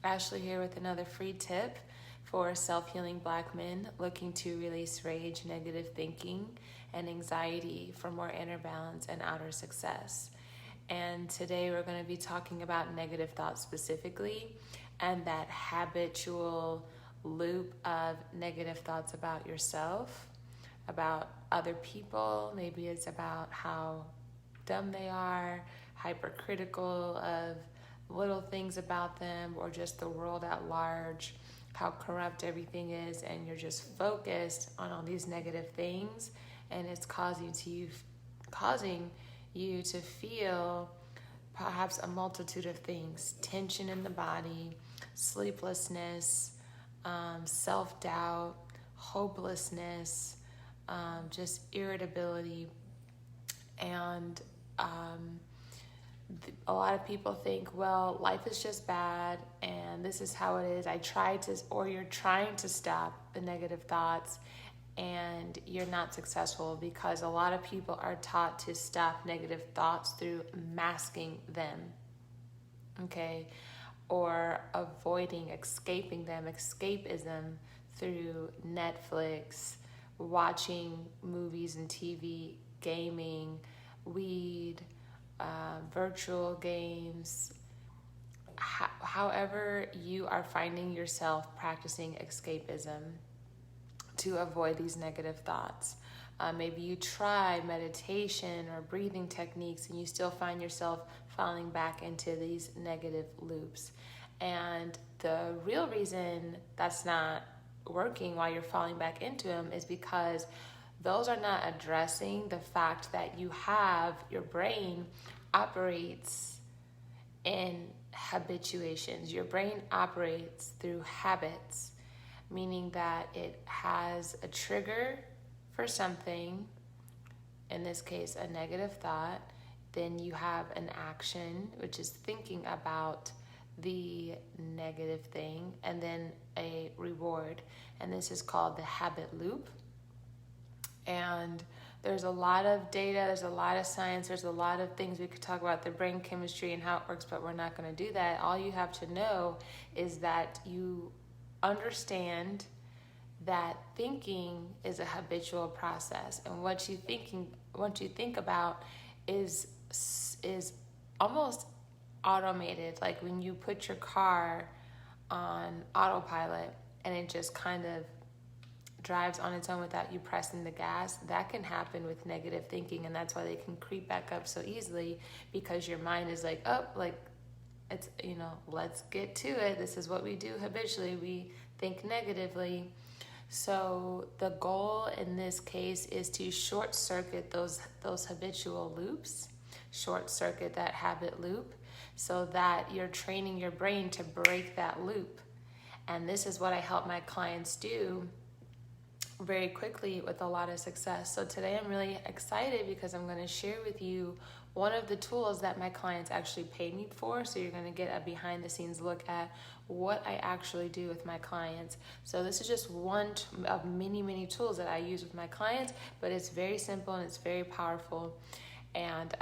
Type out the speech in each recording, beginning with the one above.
Ashlee here with another free tip for self-healing Black men looking to release rage, negative thinking, and anxiety for more inner balance and outer success. And today we're going to be talking about negative thoughts specifically and that habitual loop of negative thoughts about yourself, about other people. Maybe it's about how dumb they are, hypercritical of little things about them, or just the world at large, how corrupt everything is, and you're just focused on all these negative things, and it's causing you to feel perhaps a multitude of things: tension in the body, sleeplessness, self-doubt, hopelessness, just irritability. And a lot of people think, well, life is just bad and this is how it is. You're trying to stop the negative thoughts and you're not successful, because a lot of people are taught to stop negative thoughts through masking them, okay? Or escaping them, escapism through Netflix, watching movies and TV, gaming, weed, virtual games. However you are finding yourself practicing escapism to avoid these negative thoughts. Maybe you try meditation or breathing techniques and you still find yourself falling back into these negative loops. And the real reason that's not working while you're falling back into them is because those are not addressing the fact that your brain operates in habituations. Your brain operates through habits, meaning that it has a trigger for something, in this case, a negative thought. Then you have an action, which is thinking about the negative thing, and then a reward. And this is called the habit loop. And there's a lot of data, there's a lot of science, there's a lot of things we could talk about, the brain chemistry and how it works, but we're not going to do that. All you have to know is that you understand that thinking is a habitual process, and what you think about is almost automated. Like when you put your car on autopilot and it just kind of drives on its own without you pressing the gas, that can happen with negative thinking. And that's why they can creep back up so easily, because your mind is like, oh, like it's, let's get to it. This is what we do habitually. We think negatively. So the goal in this case is to short circuit those habitual loops, short circuit that habit loop, so that you're training your brain to break that loop. And this is what I help my clients do very quickly with a lot of success. So today I'm really excited because I'm going to share with you one of the tools that my clients actually pay me for. So you're going to get a behind the scenes look at what I actually do with my clients. So this is just one of many, many tools that I use with my clients, but it's very simple and it's very powerful. And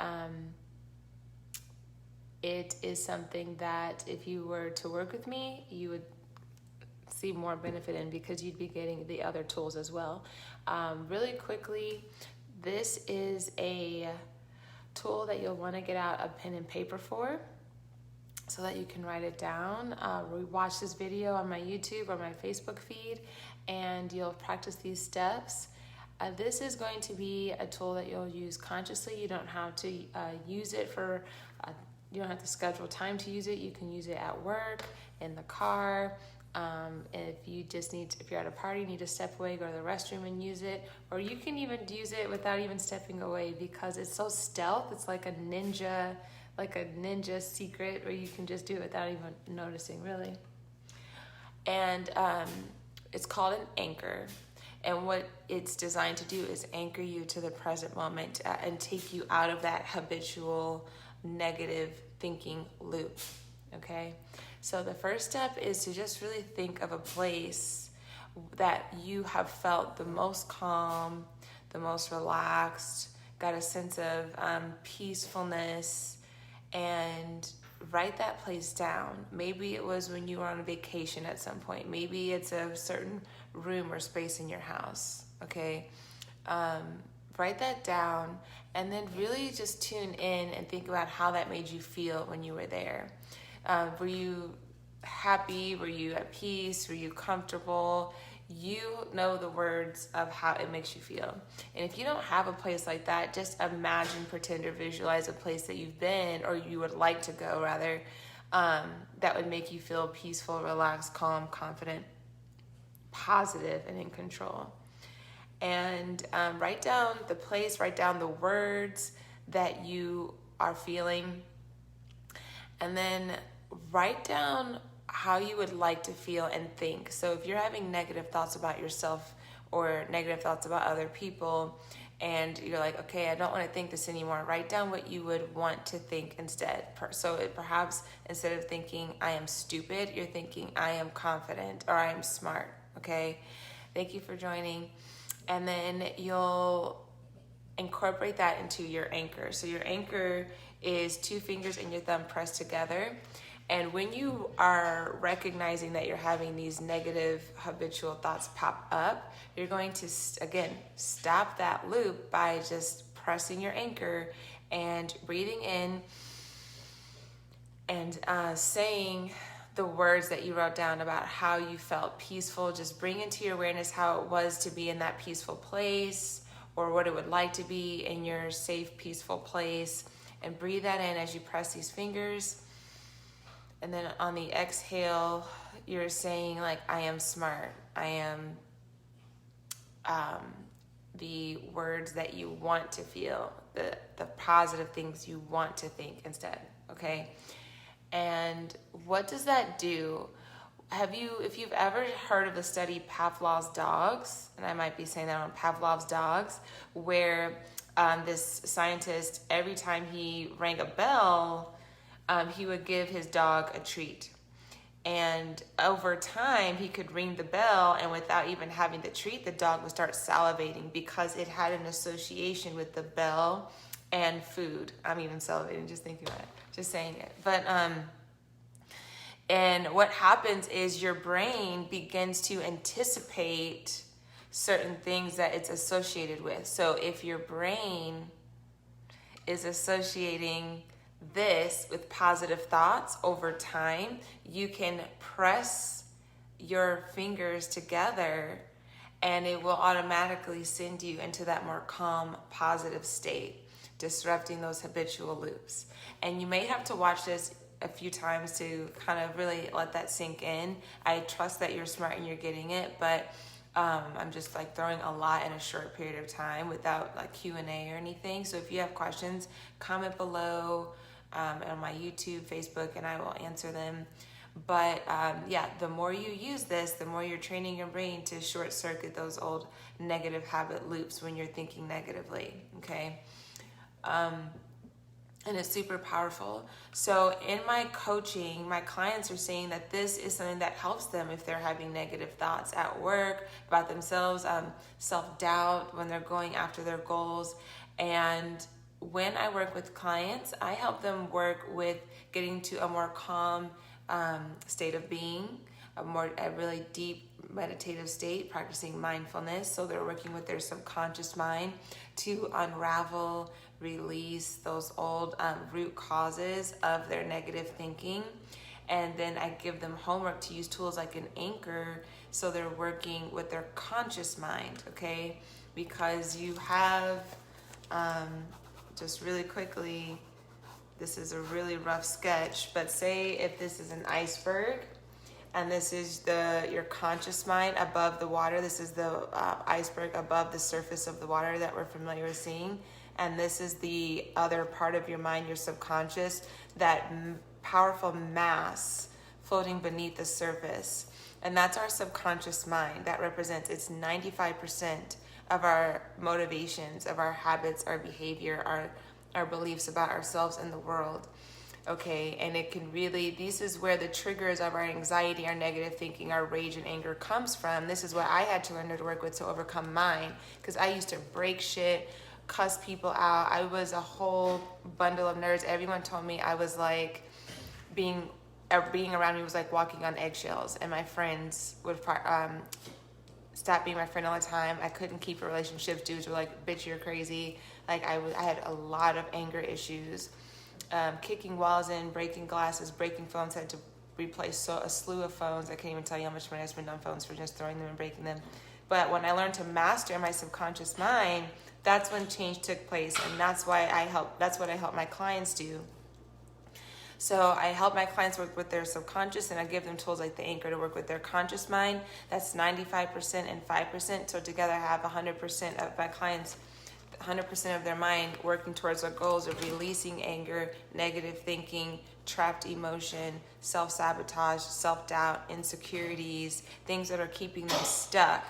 it is something that if you were to work with me, you would see more benefit in, because you'd be getting the other tools as well. Really quickly, this is a tool that you'll want to get out a pen and paper for so that you can write it down. Watch this video on my YouTube or my Facebook feed and you'll practice these steps. This is going to be a tool that you'll use consciously. You don't have to use it you don't have to schedule time to use it. You can use it at work, in the car. If you're at a party, need to step away, go to the restroom and use it, or you can even use it without even stepping away, because it's so stealth. It's like a ninja secret, where you can just do it without even noticing, really. And it's called an anchor. And what it's designed to do is anchor you to the present moment and take you out of that habitual negative thinking loop. Okay? So the first step is to just really think of a place that you have felt the most calm, the most relaxed, got a sense of peacefulness, and write that place down. Maybe it was when you were on a vacation at some point. Maybe it's a certain room or space in your house, okay? Write that down and then really just tune in and think about how that made you feel when you were there. Were you happy? Were you at peace? Were you comfortable? You know the words of how it makes you feel. And if you don't have a place like that, just imagine, pretend, or visualize a place that you've been, or you would like to go rather, that would make you feel peaceful, relaxed, calm, confident, positive, and in control. And write down the place, write down the words that you are feeling, and then write down how you would like to feel and think. So if you're having negative thoughts about yourself or negative thoughts about other people, and you're like, okay, I don't want to think this anymore, write down what you would want to think instead. So perhaps instead of thinking I am stupid, you're thinking I am confident or I am smart, okay? Thank you for joining. And then you'll incorporate that into your anchor. So your anchor is 2 fingers and your thumb pressed together. And when you are recognizing that you're having these negative habitual thoughts pop up, you're going to, again, stop that loop by just pressing your anchor and breathing in and saying the words that you wrote down about how you felt peaceful. Just bring into your awareness how it was to be in that peaceful place, or what it would like to be in your safe, peaceful place. And breathe that in as you press these fingers. And then on the exhale, you're saying like, I am smart. I am the words that you want to feel, the positive things you want to think instead, okay? And what does that do? If you've ever heard of the study Pavlov's dogs, and I might be saying that on Pavlov's dogs, where this scientist, every time he rang a bell, he would give his dog a treat. And over time, he could ring the bell, and without even having the treat, the dog would start salivating because it had an association with the bell and food. I'm even salivating just thinking about it, just saying it. But and what happens is your brain begins to anticipate certain things that it's associated with. So if your brain is associating this with positive thoughts over time, you can press your fingers together and it will automatically send you into that more calm, positive state, disrupting those habitual loops. And you may have to watch this a few times to kind of really let that sink in. I trust that you're smart and you're getting it, but I'm just like throwing a lot in a short period of time without like Q&A or anything. So if you have questions, comment below on my YouTube, Facebook, and I will answer them. But the more you use this, the more you're training your brain to short circuit those old negative habit loops when you're thinking negatively, okay? And it's super powerful. So in my coaching, my clients are saying that this is something that helps them if they're having negative thoughts at work, about themselves, self-doubt when they're going after their goals. And when I work with clients, I help them work with getting to a more calm state of being, a really deep meditative state, practicing mindfulness. So they're working with their subconscious mind to unravel, release those old root causes of their negative thinking. And then I give them homework to use tools like an anchor, so they're working with their conscious mind, okay? Because you have, just really quickly, this is a really rough sketch, but say if this is an iceberg, and this is your conscious mind above the water. This is the iceberg above the surface of the water that we're familiar with seeing. And this is the other part of your mind, your subconscious, that powerful mass floating beneath the surface. And that's our subconscious mind. That represents, it's 95% of our motivations, of our habits, our behavior, our beliefs about ourselves and the world. Okay, and it can really, this is where the triggers of our anxiety, our negative thinking, our rage and anger comes from. This is what I had to learn to work with to overcome mine, because I used to break shit, cuss people out. I was a whole bundle of nerds. Everyone told me I was like being around me was like walking on eggshells, and my friends would stop being my friend all the time. I couldn't keep a relationship. Dudes were like, bitch, you're crazy. Like I had a lot of anger issues, kicking walls in, breaking glasses, breaking phones. I had to replace a slew of phones. I can't even tell you how much money I spent on phones for just throwing them and breaking them. But when I learned to master my subconscious mind, that's when change took place, and that's what I help my clients do. So I help my clients work with their subconscious, and I give them tools like the anchor to work with their conscious mind. That's 95% and 5%. So together I have 100% of my clients, 100% of their mind working towards their goals of releasing anger, negative thinking, trapped emotion, self-sabotage, self-doubt, insecurities, things that are keeping them stuck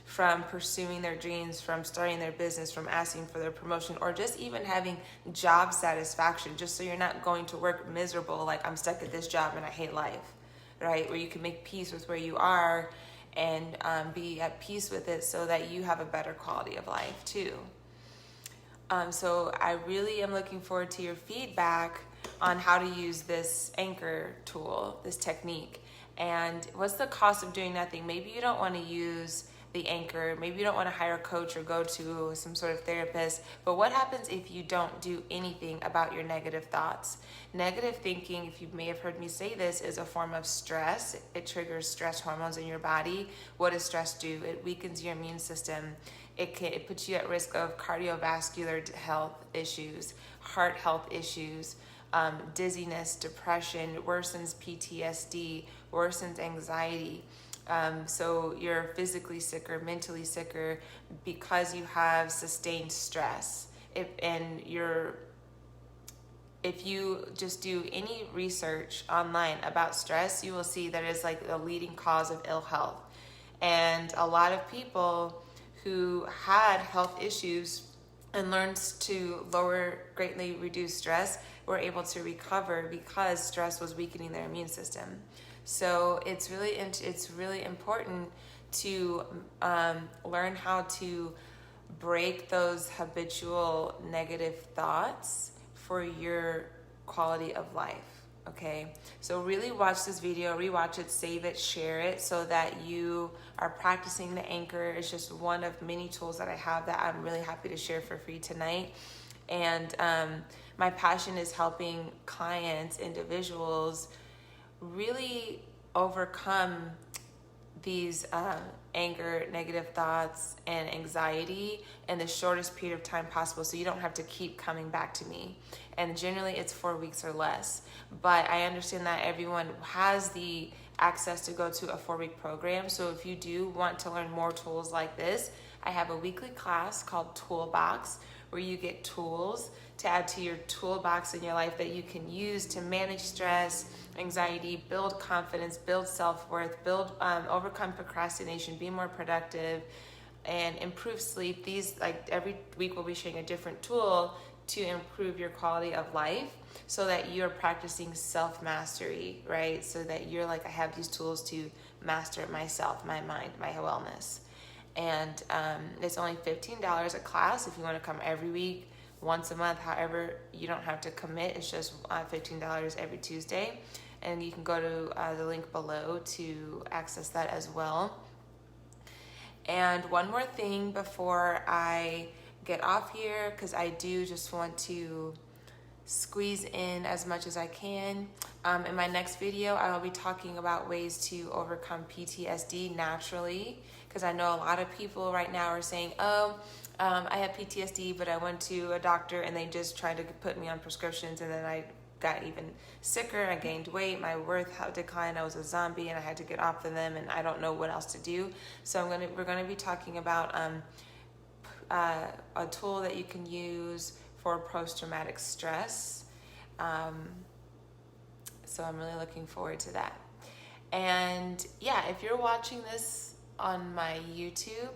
from pursuing their dreams, from starting their business, from asking for their promotion, or just even having job satisfaction, just so you're not going to work miserable, like I'm stuck at this job and I hate life, right? Where you can make peace with where you are and be at peace with it so that you have a better quality of life too. So I really am looking forward to your feedback on how to use this anchor tool, this technique. And what's the cost of doing nothing? Maybe you don't want to use the anchor. Maybe you don't want to hire a coach or go to some sort of therapist. But what happens if you don't do anything about your negative thoughts? Negative thinking, if you may have heard me say this, is a form of stress. It triggers stress hormones in your body. What does stress do? It weakens your immune system. It puts you at risk of cardiovascular health issues, heart health issues, dizziness, depression, worsens PTSD, worsens anxiety. So you're physically sicker, mentally sicker because you have sustained stress. If you just do any research online about stress, you will see that it's like the leading cause of ill health. And a lot of people who had health issues and learned to greatly reduce stress were able to recover because stress was weakening their immune system. So it's really important to learn how to break those habitual negative thoughts for your quality of life. Okay, so really watch this video, rewatch it, save it, share it, so that you are practicing the anchor. It's just one of many tools that I have that I'm really happy to share for free tonight. And my passion is helping clients, individuals, really overcome these anger, negative thoughts, and anxiety in the shortest period of time possible, so you don't have to keep coming back to me. And generally it's 4 weeks or less, but I understand that everyone has the access to go to a 4-week program. So if you do want to learn more tools like this, I have a weekly class called Toolbox, where you get tools to add to your toolbox in your life that you can use to manage stress, anxiety, build confidence, build self-worth, overcome procrastination, be more productive, and improve sleep. These, like, every week we'll be sharing a different tool to improve your quality of life, so that you're practicing self-mastery, right? So that you're like, I have these tools to master myself, my mind, my wellness. And it's only $15 a class if you want to come every week, once a month. However, you don't have to commit. It's just $15 every Tuesday. And you can go to the link below to access that as well. And one more thing before I get off here, because I do just want to squeeze in as much as I can. In my next video, I will be talking about ways to overcome PTSD naturally, because I know a lot of people right now are saying, I have PTSD, but I went to a doctor and they just tried to put me on prescriptions, and then I got even sicker. I gained weight, my worth declined, I was a zombie, and I had to get off of them, and I don't know what else to do. So we're gonna be talking about a tool that you can use for post-traumatic stress. So I'm really looking forward to that. And yeah, if you're watching this on my YouTube,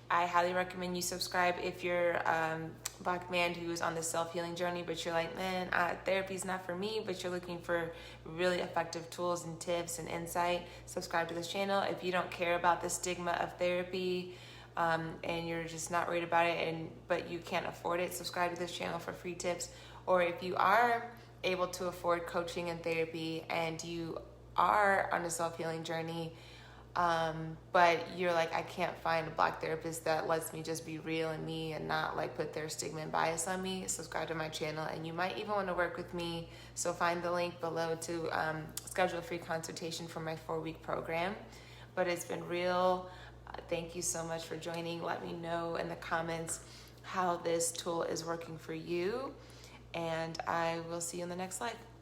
I highly recommend you subscribe. If you're a Black man who is on the self-healing journey, but you're like, man, therapy's not for me, but you're looking for really effective tools and tips and insight, subscribe to this channel. If you don't care about the stigma of therapy, and you're just not worried about it, but you can't afford it, subscribe to this channel for free tips. Or if you are able to afford coaching and therapy, and you are on a self-healing journey, but you're like, I can't find a Black therapist that lets me just be real and me and not like put their stigma and bias on me, subscribe to my channel, and you might even want to work with me. So find the link below to schedule a free consultation for my 4-week program. But it's been real. Thank you so much for joining. Let me know in the comments how this tool is working for you, and I will see you in the next live.